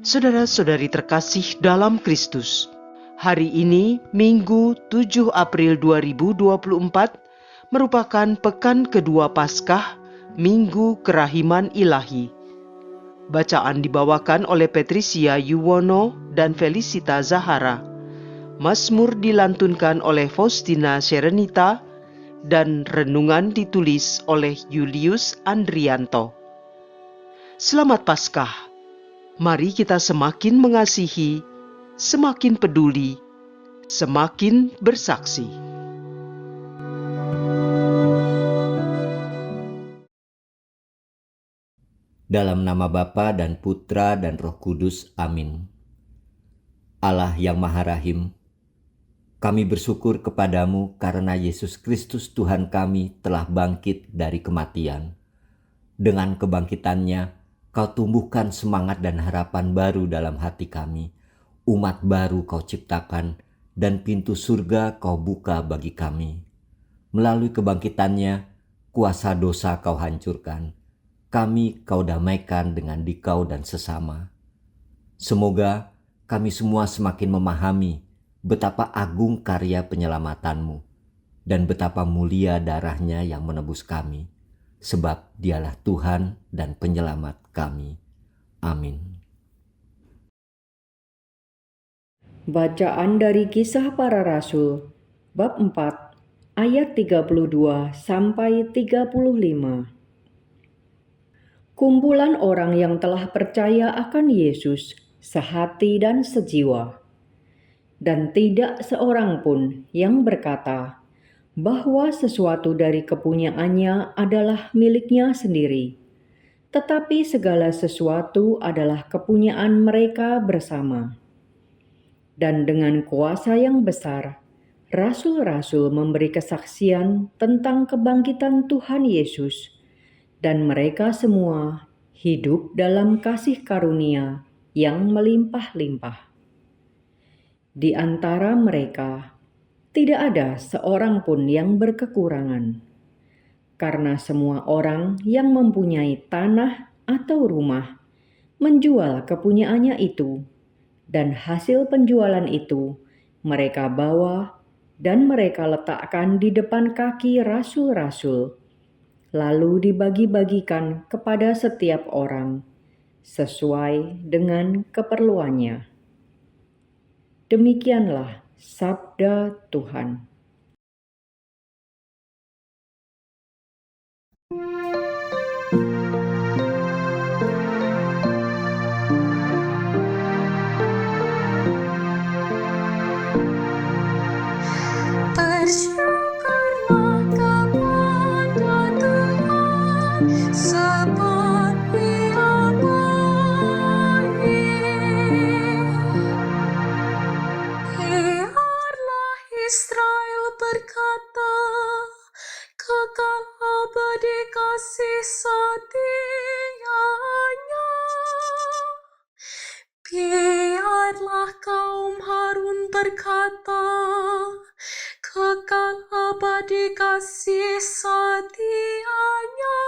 Saudara-saudari terkasih dalam Kristus, hari ini Minggu 7 April 2024 merupakan pekan kedua Paskah, Minggu Kerahiman Ilahi. Bacaan dibawakan oleh Patricia Yuwono dan Felicita Zahara. Mazmur dilantunkan oleh Faustina Serenita dan renungan ditulis oleh Julius Andrianto. Selamat Paskah. Mari kita semakin mengasihi, semakin peduli, semakin bersaksi. Dalam nama Bapa dan Putra dan Roh Kudus. Amin. Allah yang Maha Rahim, kami bersyukur kepadamu karena Yesus Kristus Tuhan kami telah bangkit dari kematian. Dengan kebangkitannya, Kau tumbuhkan semangat dan harapan baru dalam hati kami. Umat baru Kau ciptakan dan pintu surga Kau buka bagi kami. Melalui kebangkitannya, kuasa dosa Kau hancurkan. Kami Kau damaikan dengan dikau dan sesama. Semoga kami semua semakin memahami betapa agung karya penyelamatanmu dan betapa mulia darahnya yang menebus kami, sebab Dialah Tuhan dan Penyelamat kami. Amin. Bacaan dari Kisah Para Rasul, bab 4, ayat 32 sampai 35. Kumpulan orang yang telah percaya akan Yesus sehati dan sejiwa, dan tidak seorang pun yang berkata bahwa sesuatu dari kepunyaannya adalah miliknya sendiri, tetapi segala sesuatu adalah kepunyaan mereka bersama. Dan dengan kuasa yang besar, rasul-rasul memberi kesaksian tentang kebangkitan Tuhan Yesus, dan mereka semua hidup dalam kasih karunia yang melimpah-limpah. Di antara mereka tidak ada seorang pun yang berkekurangan, karena semua orang yang mempunyai tanah atau rumah menjual kepunyaannya itu, dan hasil penjualan itu mereka bawa dan mereka letakkan di depan kaki rasul-rasul, lalu dibagi-bagikan kepada setiap orang sesuai dengan keperluannya. Demikianlah sabda Tuhan. Bersyukurlah kepada Tuhan, sebab Dia baik. Biarlah Israel berkata, kekal abadi kasih setianya. Biarlah kaum Harun berkata, kekal abadi kasih setianya.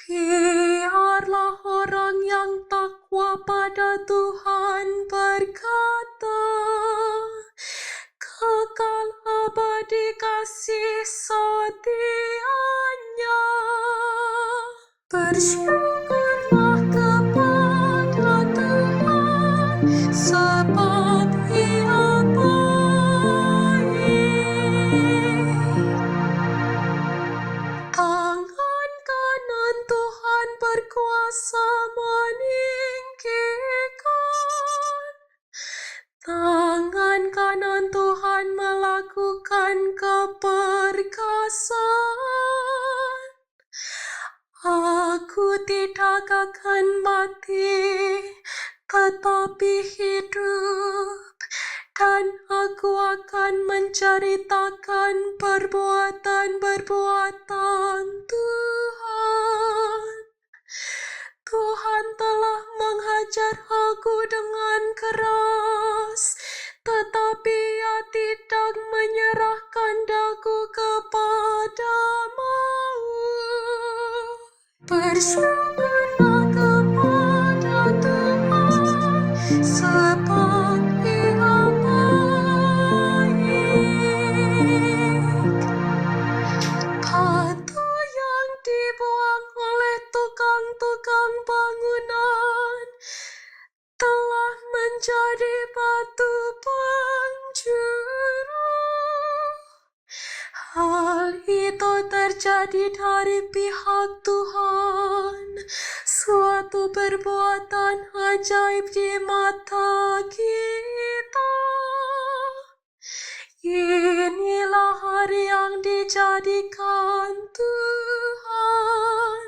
Biarlah orang yang takwa pada Tuhan berkata, kekal abadi kasih setianya. Bersyukurlah kepada Tuhan, sebab Ia baik. Tangan kanan Tuhan berkuasa meninggikan. Tangan kanan Tuhan melakukan keperkasaan. Aku tidak akan mati, tetapi hidup, dan aku akan menceritakan perbuatan-perbuatan Tuhan. Tuhan telah menghajar aku dengan keras, tetapi Ia tidak menyerahkan daku kepada maut. Bersyukurlah kepada Tuhan. hal itu terjadi dari pihak Tuhan, suatu perbuatan ajaib di mata kita. Inilah hari yang dijadikan Tuhan.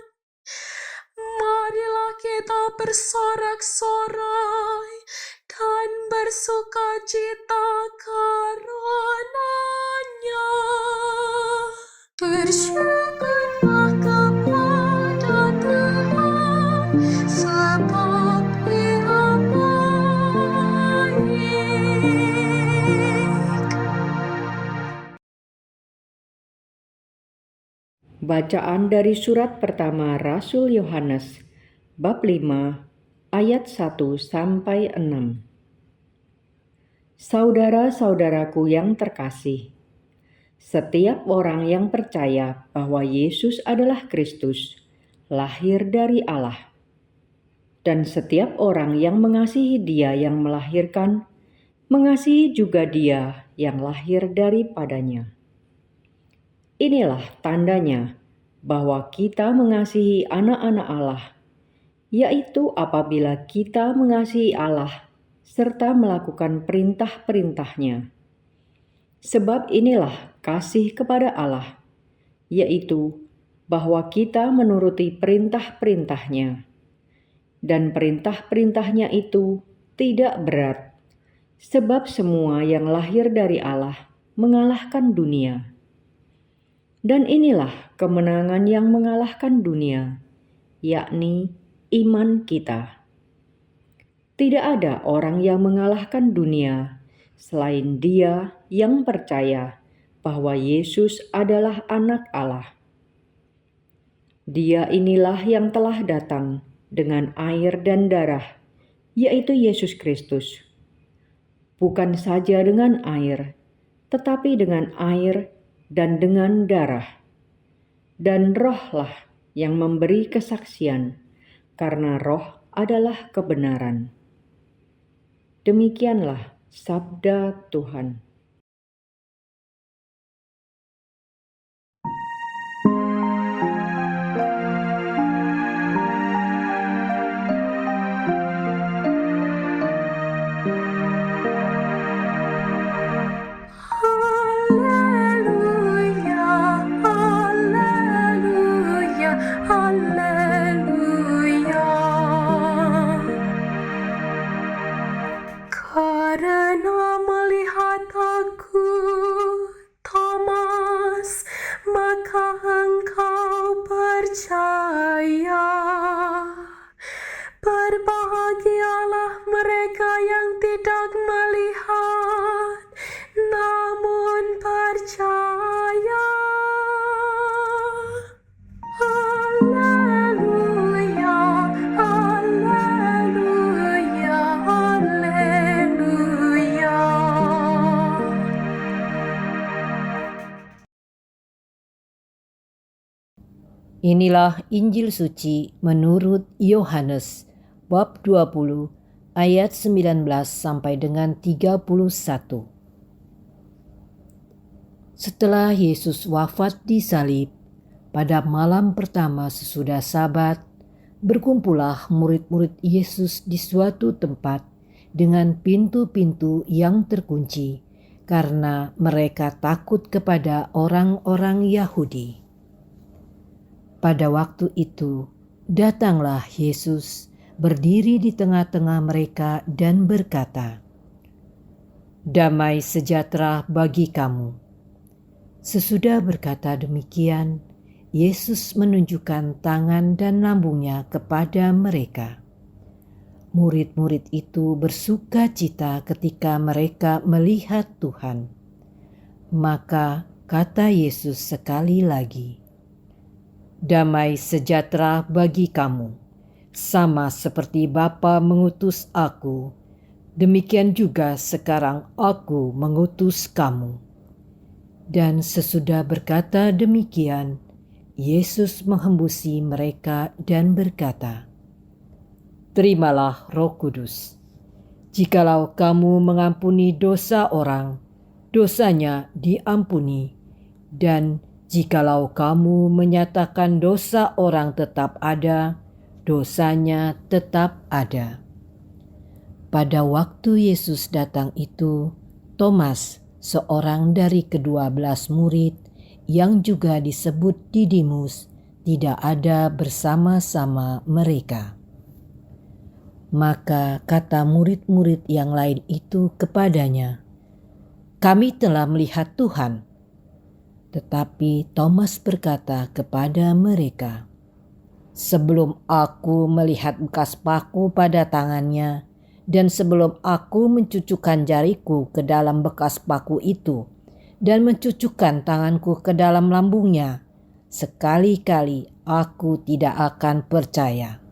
Marilah kita bersorak-sorai dan bersukacita karenanya. Bersyukurlah kepada Tuhan, sebab Ia baik. Bacaan dari surat pertama Rasul Yohanes, bab 5, ayat 1-6. Saudara-saudaraku yang terkasih, setiap orang yang percaya bahwa Yesus adalah Kristus, lahir dari Allah. Dan setiap orang yang mengasihi Dia yang melahirkan, mengasihi juga Dia yang lahir daripadanya. Inilah tandanya bahwa kita mengasihi anak-anak Allah, yaitu apabila kita mengasihi Allah serta melakukan perintah-perintah-Nya. Sebab inilah kasih kepada Allah, yaitu bahwa kita menuruti perintah-perintah-Nya. Dan perintah-perintah-Nya itu tidak berat, sebab semua yang lahir dari Allah mengalahkan dunia. Dan inilah kemenangan yang mengalahkan dunia, yakni iman kita. Tidak ada orang yang mengalahkan dunia selain dia yang percaya bahwa Yesus adalah Anak Allah. Dia inilah yang telah datang dengan air dan darah, yaitu Yesus Kristus. Bukan saja dengan air, tetapi dengan air dan dengan darah. Dan Roh-lah yang memberi kesaksian, karena Roh adalah kebenaran. Demikianlah sabda Tuhan. Karena melihat aku, Thomas, maka engkau percaya. Berbahagialah mereka yang tidak melihat, namun percaya. Haleluya, haleluya, haleluya. Inilah Injil suci menurut Yohanes bab 20 ayat 19 sampai dengan 31. Setelah Yesus wafat di salib, pada malam pertama sesudah Sabat, berkumpullah murid-murid Yesus di suatu tempat dengan pintu-pintu yang terkunci, karena mereka takut kepada orang-orang Yahudi. Pada waktu itu, datanglah Yesus berdiri di tengah-tengah mereka dan berkata, "Damai sejahtera bagi kamu." Sesudah berkata demikian, Yesus menunjukkan tangan dan lambungnya kepada mereka. Murid-murid itu bersuka cita ketika mereka melihat Tuhan. Maka kata Yesus sekali lagi, "Damai sejahtera bagi kamu. Sama seperti Bapa mengutus aku, demikian juga sekarang aku mengutus kamu." Dan sesudah berkata demikian, Yesus menghembusi mereka dan berkata, "Terimalah Roh Kudus. Jikalau kamu mengampuni dosa orang, dosanya diampuni, dan Jikalau kamu menyatakan dosa orang tetap ada, dosanya tetap ada. Pada waktu Yesus datang itu, Thomas, seorang dari ke-12 murid yang juga disebut Didimus, tidak ada bersama-sama mereka. Maka kata murid-murid yang lain itu kepadanya, "Kami telah melihat Tuhan." Tetapi Thomas berkata kepada mereka, "Sebelum aku melihat bekas paku pada tangannya, dan sebelum aku mencucukkan jariku ke dalam bekas paku itu, dan mencucukkan tanganku ke dalam lambungnya, sekali-kali aku tidak akan percaya."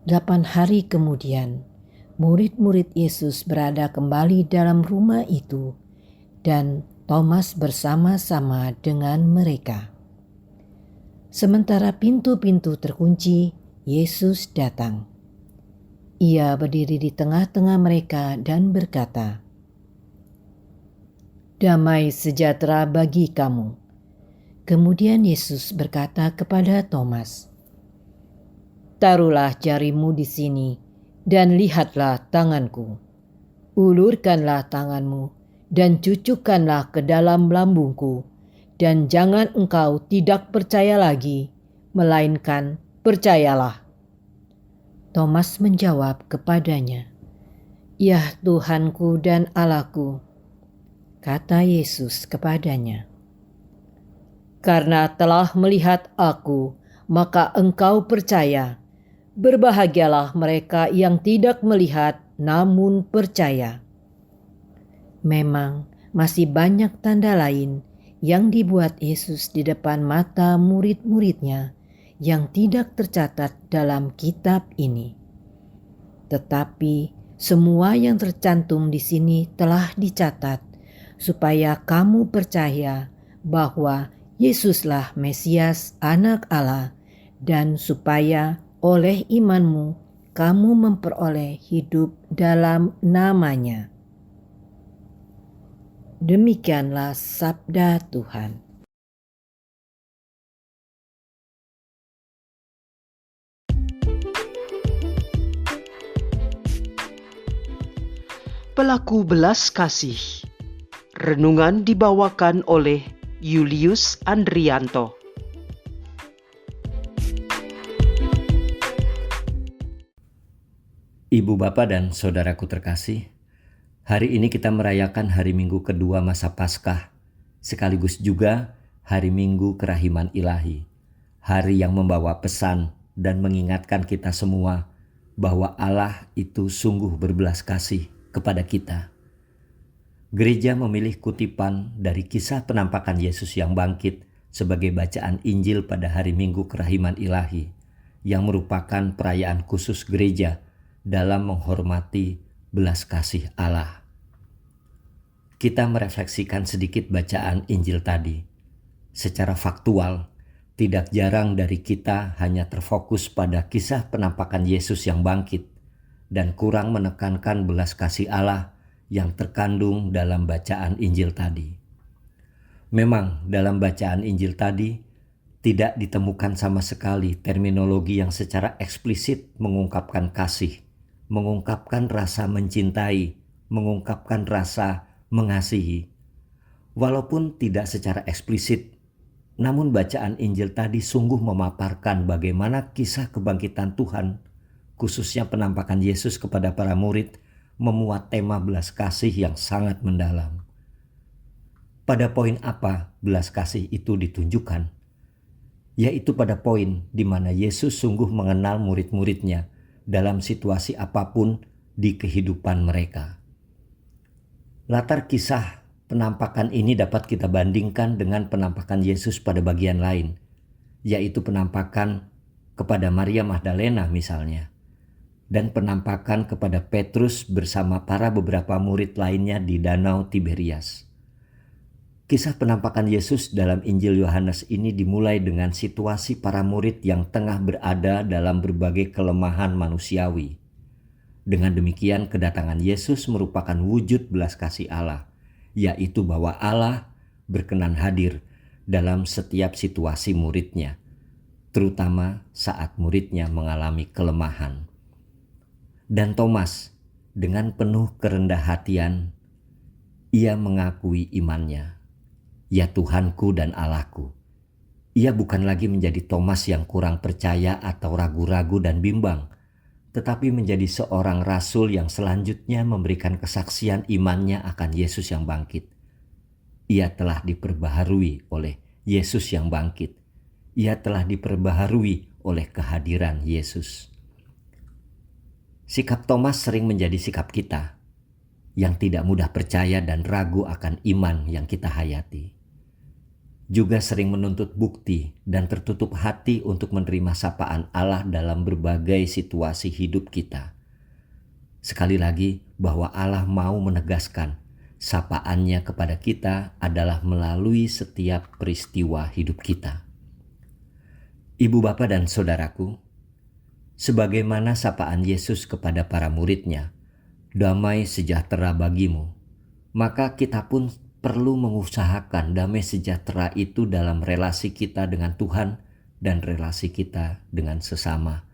8 hari kemudian, murid-murid Yesus berada kembali dalam rumah itu, dan Thomas bersama-sama dengan mereka. Sementara pintu-pintu terkunci, Yesus datang. Ia berdiri di tengah-tengah mereka dan berkata, "Damai sejahtera bagi kamu." Kemudian Yesus berkata kepada Thomas, "Taruhlah jarimu di sini dan lihatlah tanganku. Ulurkanlah tanganmu dan cucukkanlah ke dalam lambungku, dan jangan engkau tidak percaya lagi, melainkan percayalah." Thomas menjawab kepadanya, "Ya Tuhanku dan Allahku." Kata Yesus kepadanya, "Karena telah melihat aku, maka engkau percaya. Berbahagialah mereka yang tidak melihat namun percaya." Memang masih banyak tanda lain yang dibuat Yesus di depan mata murid-muridnya yang tidak tercatat dalam kitab ini. Tetapi semua yang tercantum di sini telah dicatat supaya kamu percaya bahwa Yesuslah Mesias, Anak Allah, dan supaya oleh imanmu kamu memperoleh hidup dalam namanya. Demikianlah sabda Tuhan. Pelaku belas kasih. Renungan dibawakan oleh Julius Andrianto. Ibu, Bapak, dan saudaraku terkasih, hari ini kita merayakan hari Minggu kedua masa Paskah, sekaligus juga hari Minggu Kerahiman Ilahi, hari yang membawa pesan dan mengingatkan kita semua bahwa Allah itu sungguh berbelas kasih kepada kita. Gereja memilih kutipan dari kisah penampakan Yesus yang bangkit sebagai bacaan Injil pada hari Minggu Kerahiman Ilahi, yang merupakan perayaan khusus gereja dalam menghormati belas kasih Allah. Kita merefleksikan sedikit bacaan Injil tadi. Secara faktual, tidak jarang dari kita hanya terfokus pada kisah penampakan Yesus yang bangkit dan kurang menekankan belas kasih Allah yang terkandung dalam bacaan Injil tadi. Memang dalam bacaan Injil tadi tidak ditemukan sama sekali terminologi yang secara eksplisit mengungkapkan kasih, mengungkapkan rasa mencintai, mengungkapkan rasa mengasihi. Walaupun tidak secara eksplisit, namun bacaan Injil tadi sungguh memaparkan bagaimana kisah kebangkitan Tuhan, khususnya penampakan Yesus kepada para murid, memuat tema belas kasih yang sangat mendalam. Pada poin apa belas kasih itu ditunjukkan? Yaitu pada poin di mana Yesus sungguh mengenal murid-muridnya dalam situasi apapun di kehidupan mereka. Latar kisah penampakan ini dapat kita bandingkan dengan penampakan Yesus pada bagian lain, yaitu penampakan kepada Maria Magdalena misalnya, dan penampakan kepada Petrus bersama para beberapa murid lainnya di Danau Tiberias. Kisah penampakan Yesus dalam Injil Yohanes ini dimulai dengan situasi para murid yang tengah berada dalam berbagai kelemahan manusiawi. Dengan demikian, kedatangan Yesus merupakan wujud belas kasih Allah, yaitu bahwa Allah berkenan hadir dalam setiap situasi muridnya, terutama saat muridnya mengalami kelemahan. Dan Thomas, dengan penuh kerendah hatian, ia mengakui imannya. Ya Tuhanku dan Allahku. Ia bukan lagi menjadi Thomas yang kurang percaya atau ragu-ragu dan bimbang, tetapi menjadi seorang rasul yang selanjutnya memberikan kesaksian imannya akan Yesus yang bangkit. Ia telah diperbaharui oleh Yesus yang bangkit. Ia telah diperbaharui oleh kehadiran Yesus. Sikap Thomas sering menjadi sikap kita yang tidak mudah percaya dan ragu akan iman yang kita hayati. Juga sering menuntut bukti dan tertutup hati untuk menerima sapaan Allah dalam berbagai situasi hidup kita. Sekali lagi, bahwa Allah mau menegaskan sapaannya kepada kita adalah melalui setiap peristiwa hidup kita. Ibu bapa dan saudaraku, sebagaimana sapaan Yesus kepada para muridnya, damai sejahtera bagimu, maka kita pun perlu mengusahakan damai sejahtera itu dalam relasi kita dengan Tuhan dan relasi kita dengan sesama.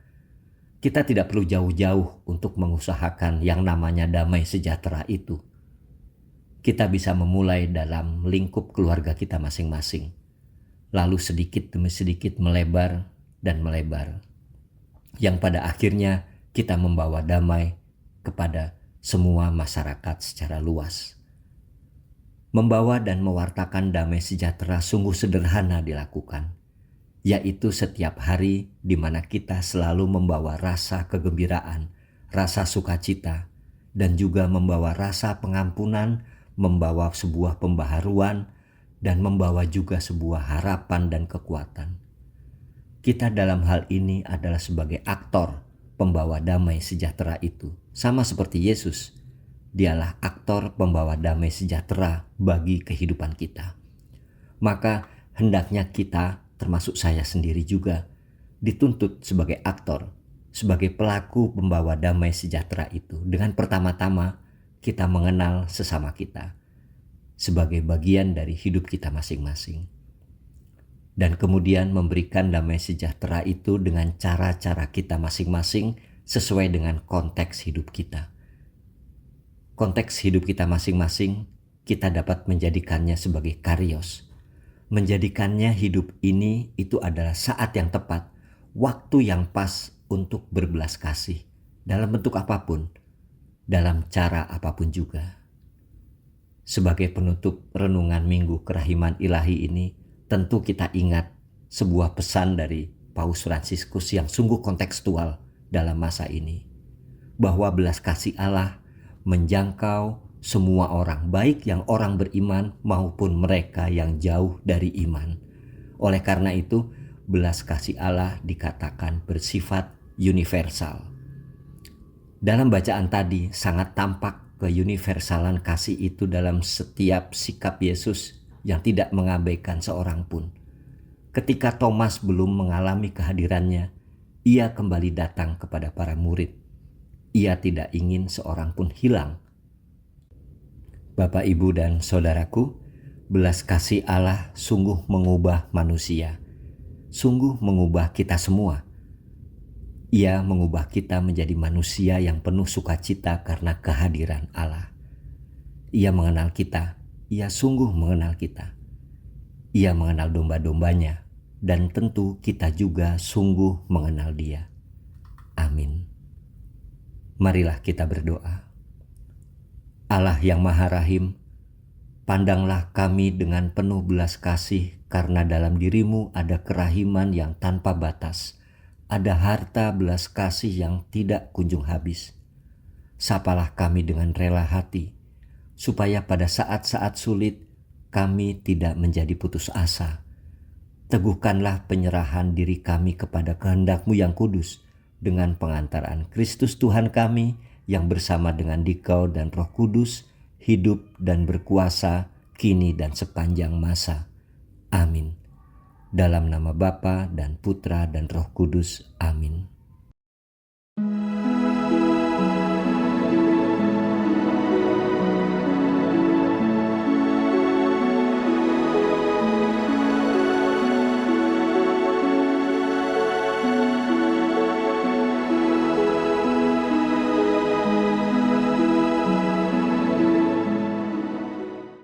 Kita tidak perlu jauh-jauh untuk mengusahakan yang namanya damai sejahtera itu. Kita bisa memulai dalam lingkup keluarga kita masing-masing, lalu sedikit demi sedikit melebar dan melebar, yang pada akhirnya kita membawa damai kepada semua masyarakat secara luas. Membawa dan mewartakan damai sejahtera sungguh sederhana dilakukan, yaitu setiap hari di mana kita selalu membawa rasa kegembiraan, rasa sukacita, dan juga membawa rasa pengampunan, membawa sebuah pembaharuan, dan membawa juga sebuah harapan dan kekuatan. Kita dalam hal ini adalah sebagai aktor pembawa damai sejahtera itu, sama seperti Yesus. Dialah aktor pembawa damai sejahtera bagi kehidupan kita. Maka hendaknya kita, termasuk saya sendiri juga, dituntut sebagai aktor, sebagai pelaku pembawa damai sejahtera itu. Dengan pertama-tama kita mengenal sesama kita sebagai bagian dari hidup kita masing-masing. Dan kemudian memberikan damai sejahtera itu dengan cara-cara kita masing-masing sesuai dengan konteks hidup kita. Konteks hidup kita masing-masing, kita dapat menjadikannya sebagai karios. Menjadikannya hidup ini itu adalah saat yang tepat, waktu yang pas untuk berbelas kasih, dalam bentuk apapun, dalam cara apapun juga. Sebagai penutup renungan Minggu Kerahiman Ilahi ini, tentu kita ingat sebuah pesan dari Paus Fransiskus yang sungguh kontekstual dalam masa ini, bahwa belas kasih Allah menjangkau semua orang, baik yang orang beriman maupun mereka yang jauh dari iman. Oleh karena itu, belas kasih Allah dikatakan bersifat universal. Dalam bacaan tadi sangat tampak keuniversalan kasih itu dalam setiap sikap Yesus yang tidak mengabaikan seorang pun. Ketika Thomas belum mengalami kehadirannya, ia kembali datang kepada para murid. Ia tidak ingin seorang pun hilang. Bapak, Ibu, dan saudaraku, belas kasih Allah sungguh mengubah manusia, sungguh mengubah kita semua. Ia mengubah kita menjadi manusia yang penuh sukacita karena kehadiran Allah. Ia mengenal kita, ia sungguh mengenal kita. Ia mengenal domba-dombanya, dan tentu kita juga sungguh mengenal Dia. Amin. Marilah kita berdoa. Allah yang Maha Rahim, pandanglah kami dengan penuh belas kasih karena dalam dirimu ada kerahiman yang tanpa batas, ada harta belas kasih yang tidak kunjung habis. Sapalah kami dengan rela hati, supaya pada saat-saat sulit kami tidak menjadi putus asa. Teguhkanlah penyerahan diri kami kepada kehendak-Mu yang kudus, dengan pengantaran Kristus Tuhan kami yang bersama dengan Dikau dan Roh Kudus hidup dan berkuasa kini dan sepanjang masa. Amin. Dalam nama Bapa dan Putra dan Roh Kudus. Amin.